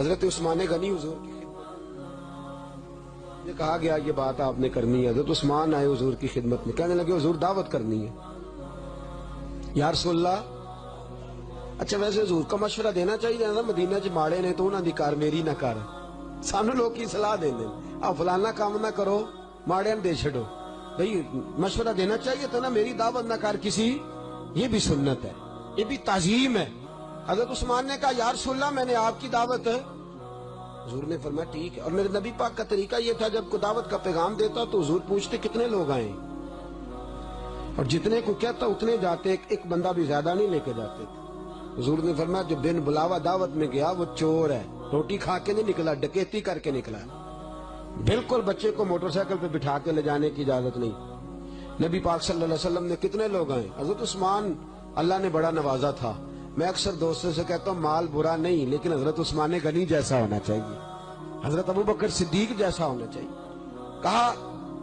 حضرت عثمان غنی حضور کی خدمت کہا گیا یہ بات آپ نے کرنی ہے. حضرت عثمان آئے حضور کی خدمت میں, کہنے لگے حضور دعوت کرنی ہے. یا رسول اللہ, اچھا ویسے حضور کا مشورہ دینا چاہیے نا, مدینہ چ ماڑے نے تو انہاں دی کار میری نہ کر, سانو لوگ کی صلاح دیندے آپ فلانا کام نہ کرو ماڑے دے چھڑو, بھئی مشورہ دینا چاہیے تو نا میری دعوت نہ کر کسی, یہ بھی سنت ہے, یہ بھی تعظیم ہے. حضرت عثمان نے کہا یا رسول اللہ میں نے آپ کی دعوت, حضور نے فرمایا ٹھیک ہے. اور میرے نبی پاک کا طریقہ یہ تھا جب کو دعوت کا پیغام دیتا تو حضور پوچھتے کتنے لوگ آئیں, اور جتنے کو کہتا اتنے جاتے, ایک بندہ بھی زیادہ نہیں لے کے جاتے. حضور نے فرمایا جو بن بلاوا دعوت میں گیا وہ چور ہے, روٹی کھا کے نہیں نکلا, ڈکیتی کر کے نکلا. بالکل بچے کو موٹر سائیکل پہ بٹھا کے لے جانے کی اجازت نہیں. نبی پاک صلی اللہ علیہ وسلم نے کتنے لوگ آئے. حضرت عثمان اللہ نے بڑا نوازا تھا. میں اکثر دوستوں سے کہتا ہوں مال برا نہیں, لیکن حضرت عثمان غنی جیسا ہونا چاہیے, حضرت ابوبکر صدیق جیسا ہونا چاہیے. کہا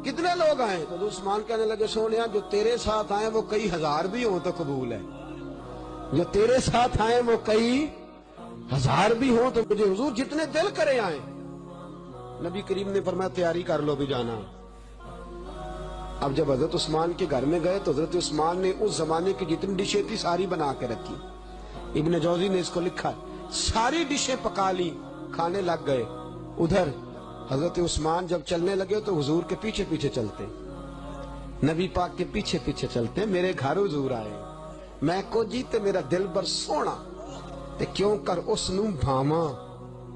کتنے لوگ آئے, تو حضرت عثمان کہنے لگے سونیا جو تیرے ساتھ آئے وہ کئی ہزار بھی ہوں تو قبول ہے, جو تیرے ساتھ آئے وہ کئی ہزار بھی ہوں تو مجھے حضور جتنے دل کرے آئے. نبی کریم نے فرمایا تیاری کر لو بھی جانا. اب جب حضرت عثمان کے گھر میں گئے تو حضرت عثمان نے اس زمانے کی جتنی ڈشیں تھی ساری بنا کے رکھی. ابن جوزی نے اس کو لکھا, ساری ڈشیں پکا لی, کھانے لگ گئے. ادھر حضرت عثمان جب چلنے لگے تو حضور کے پیچھے پیچھے چلتے, نبی پاک کے پیچھے پیچھے چلتے. میرے گھر حضور آئے, میں کو جیتے میرا دل بر سونا تے کیوں کر اس نو بھاواں,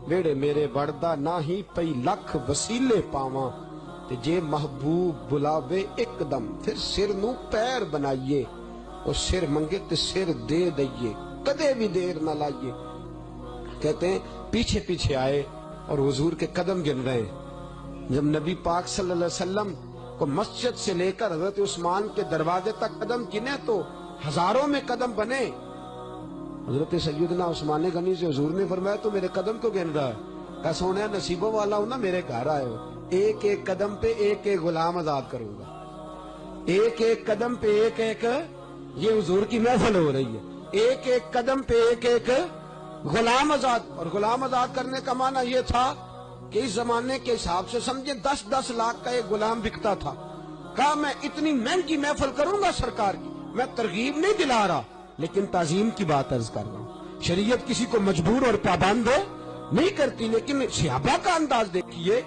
ویڑے میرے بڑدا نہ ہی پئی لکھ وسیلے پاواں, تے جے محبوب بلاوے ایک دم پھر سر نو پیر بنائیے, اور سر منگے تے سر دے دئیے, کدے بھی دیر نہ لائیے. کہتے ہیں پیچھے پیچھے آئے اور حضور کے قدم گن رہے. جب نبی پاک صلی اللہ علیہ وسلم کو مسجد سے لے کر حضرت عثمان کے دروازے تک قدم گنے تو ہزاروں میں قدم بنے. حضرت سیدنا عثمان غنی سے حضور نے فرمایا تو میرے قدم کو گن رہا ہے. کہا سونے نصیبوں والا ہوں نا, میرے گھر آئے ہو, ایک ایک قدم پہ ایک ایک غلام آزاد کروں گا, ایک ایک قدم پہ ایک ایک, یہ حضور کی محفل ہو رہی ہے, ایک ایک قدم پہ ایک ایک غلام آزاد. اور غلام آزاد کرنے کا معنی یہ تھا کہ اس زمانے کے حساب سے سمجھے 10-10 لاکھ کا ایک غلام بکتا تھا. کہا میں اتنی مہنگی محفل کروں گا سرکار کی, میں ترغیب نہیں دلا رہا لیکن تعظیم کی بات عرض کر رہا ہوں. شریعت کسی کو مجبور اور پابند نہیں کرتی, لیکن صحابہ کا انداز دیکھیے,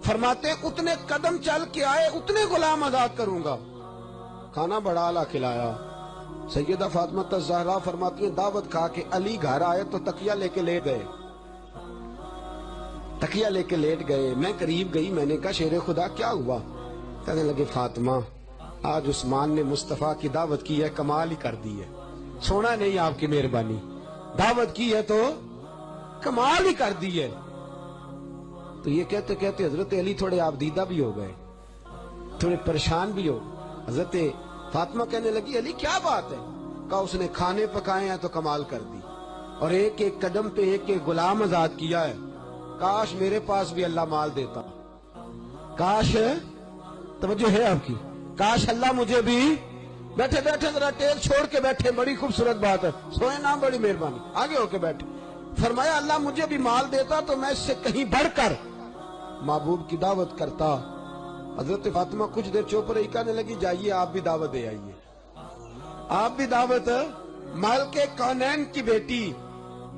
فرماتے اتنے قدم چل کے آئے اتنے غلام آزاد کروں گا. کھانا بڑا اعلیٰ کھلایا. سیدہ فاطمہ الزہرا فرماتی ہیں دعوت کھا کے علی گھر آئے تو تکیہ لے کے لیٹ گئے, تکیہ لے کے لیٹ گئے. میں قریب گئی, میں نے کہا شیر خدا کیا ہوا؟ کہنے لگے فاطمہ آج عثمان نے مصطفیٰ کی دعوت کی ہے, کمال ہی کر دی ہے, سونا نہیں آپ کی مہربانی, دعوت کی ہے تو کمال ہی کر دی ہے. تو یہ کہتے کہتے حضرت علی تھوڑے آبدیدہ بھی ہو گئے, تھوڑے پریشان بھی ہو. حضرت فاطمہ کہنے لگی علی کیا بات ہے؟ کہا اس نے کھانے پکائے ہیں تو کمال کر دی, اور ایک ایک قدم پہ ایک ایک غلام آزاد کیا ہے. کاش میرے پاس بھی اللہ مال دیتا, کاش, توجہ ہے آپ کی, کاش اللہ مجھے بھی, بیٹھے بیٹھے ذرا ٹیل چھوڑ کے بیٹھے, بڑی خوبصورت بات ہے, سوئے نام بڑی مہربانی, آگے ہو کے بیٹھے. فرمایا اللہ مجھے بھی مال دیتا تو میں اس سے کہیں بڑھ کر محبوب کی دعوت کرتا. حضرت فاطمہ کچھ دیر چوپ رہی, کہنے لگی جائیے آپ بھی دعوت دے آئیے, آپ بھی دعوت, مالک کونین کی بیٹی,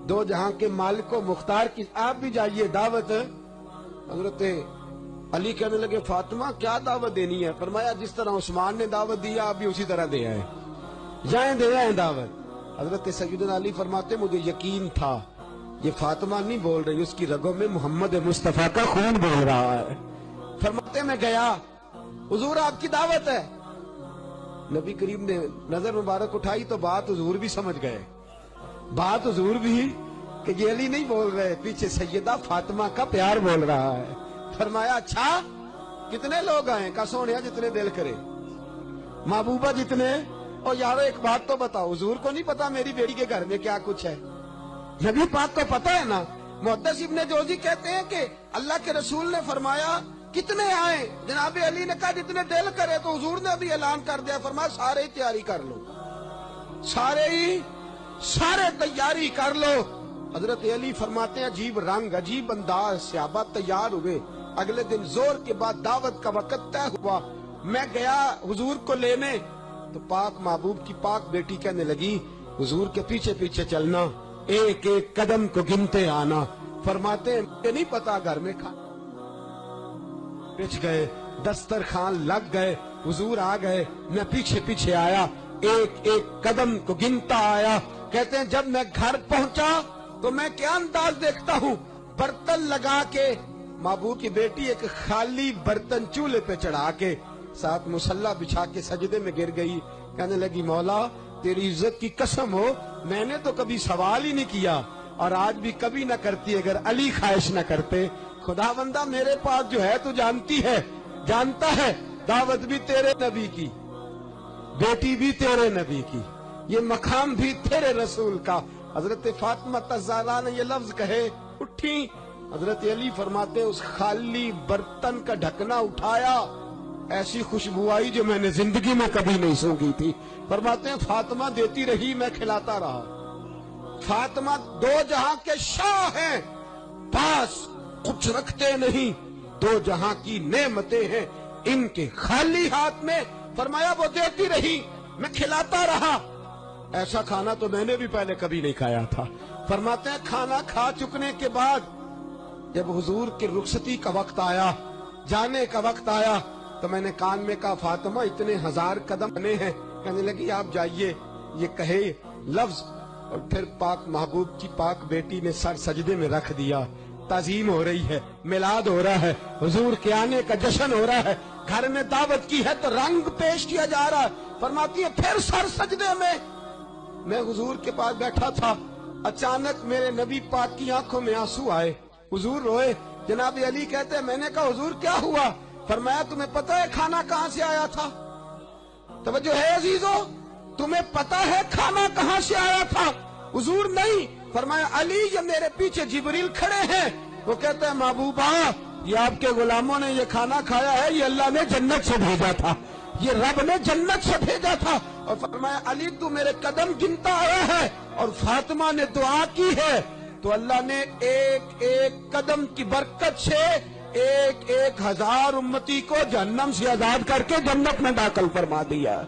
دو جہاں کے مالک و مختار کی, آپ بھی جائیے دعوت. حضرت علی کہنے لگے فاطمہ کیا دعوت دینی ہے؟ فرمایا جس طرح عثمان نے دعوت دی آپ بھی اسی طرح دے آئے, جائیں دے آئیں دعوت. حضرت سیدنا علی فرماتے مجھے یقین تھا یہ فاطمہ نہیں بول رہی, اس کی رگوں میں محمد مصطفیٰ کا خون بول رہا ہے. فرماتے میں گیا, حضور آپ کی دعوت ہے. نبی کریم نے نظر مبارک اٹھائی تو بات حضور بھی سمجھ گئے, بات حضور بھی کہ یہ علی نہیں بول رہے, پیچھے سیدہ فاطمہ کا پیار بول رہا ہے. فرمایا اچھا کتنے لوگ آئے؟ کہا سونیا جتنے دل کرے, محبوبہ جتنے. اور یارو ایک بات تو بتاؤ, حضور کو نہیں پتا میری بیٹی کے گھر میں کیا کچھ ہے؟ نبی پاک کو پتا ہے نا. محدث ابن جوزی کہتے ہیں کہ اللہ کے رسول نے فرمایا کتنے آئے؟ جناب علی نے کہا جتنے دل کرے. تو حضور نے بھی اعلان کر دیا, فرمایا سارے ہی تیاری کر لو, سارے تیاری کر لو. حضرت علی فرماتے ہیں عجیب رنگ عجیب انداز، صحابہ تیار ہوئے، اگلے دن زور کے بعد دعوت کا وقت طے ہوا، میں گیا حضور کو لینے تو پاک محبوب کی پاک بیٹی کہنے لگی حضور کے پیچھے پیچھے چلنا، ایک ایک قدم کو گنتے آنا۔ فرماتے ہیں مجھے نہیں پتا گھر میں کھانا پچ گئے، دسترخوان لگ گئے، حضور آ گئے، میں پیچھے پیچھے آیا، ایک ایک قدم کو گنتا آیا۔ کہتے ہیں جب میں گھر پہنچا تو میں کیا انداز دیکھتا ہوں، برتن لگا کے محبوب کی بیٹی ایک خالی برتن چولہے پہ چڑھا کے ساتھ مصلی بچھا کے سجدے میں گر گئی، کہنے لگی مولا تیری عزت کی قسم ہو میں نے تو کبھی سوال ہی نہیں کیا اور آج بھی کبھی نہ کرتی اگر علی خواہش نہ کرتے۔ خدا بندہ میرے پاس جو ہے تو جانتی ہے، جانتا ہے دعوت بھی تیرے نبی کی، بیٹی بھی تیرے نبی کی، یہ مقام بھی تیرے رسول کا۔ حضرت فاطمہ الزہرا نے یہ لفظ کہے اٹھی، حضرت علی فرماتے اس خالی برتن کا ڈھکنا اٹھایا، ایسی خوشبو آئی جو میں نے زندگی میں کبھی نہیں سونگھی تھی۔ فرماتے ہیں فاطمہ دیتی رہی میں کھلاتا رہا۔ فاطمہ دو جہاں کے شاہ ہیں، پاس کچھ رکھتے نہیں، دو جہاں کی نعمتیں ہیں ان کے خالی ہاتھ میں۔ فرمایا وہ دیتی رہی میں کھلاتا رہا، ایسا کھانا تو میں نے بھی پہلے کبھی نہیں کھایا تھا۔ فرماتے ہیں کھانا کھا چکنے کے بعد جب حضور کی رخصتی کا وقت آیا، جانے کا وقت آیا تو میں نے کان میں کہا فاطمہ اتنے ہزار قدم بنے ہیں، کہنے لگی آپ جائیے، یہ کہے لفظ اور پھر پاک محبوب کی پاک بیٹی نے سر سجدے میں رکھ دیا۔ تعظیم ہو رہی ہے، میلاد ہو رہا ہے، حضور کے آنے کا جشن ہو رہا ہے، گھر میں دعوت کی ہے تو رنگ پیش کیا جا رہا ہے۔ فرماتی ہے پھر سر سجدے میں حضور کے پاس بیٹھا تھا، اچانک میرے نبی پاک کی آنکھوں میں آنسو آئے، حضور روئے۔ جناب علی کہتے ہیں میں نے کہا حضور کیا ہوا؟ فرمایا تمہیں پتا ہے کھانا کہاں سے آیا تھا؟ توجہ ہے عزیزو، تمہیں پتا ہے کھانا کہاں سے آیا تھا؟ حضور نہیں۔ فرمایا علی یہ میرے پیچھے جبریل کھڑے ہیں، وہ کہتے ہیں محبوبہ یہ آپ کے غلاموں نے یہ کھانا کھایا ہے، یہ اللہ نے جنت سے بھیجا تھا، یہ رب نے جنت سے بھیجا تھا۔ اور فرمایا علی تو میرے قدم گنتا آیا ہے اور فاطمہ نے دعا کی ہے تو اللہ نے ایک ایک قدم کی برکت سے ایک ایک ہزار امتی کو جہنم سے آزاد کر کے جنت میں داخل فرما دیا۔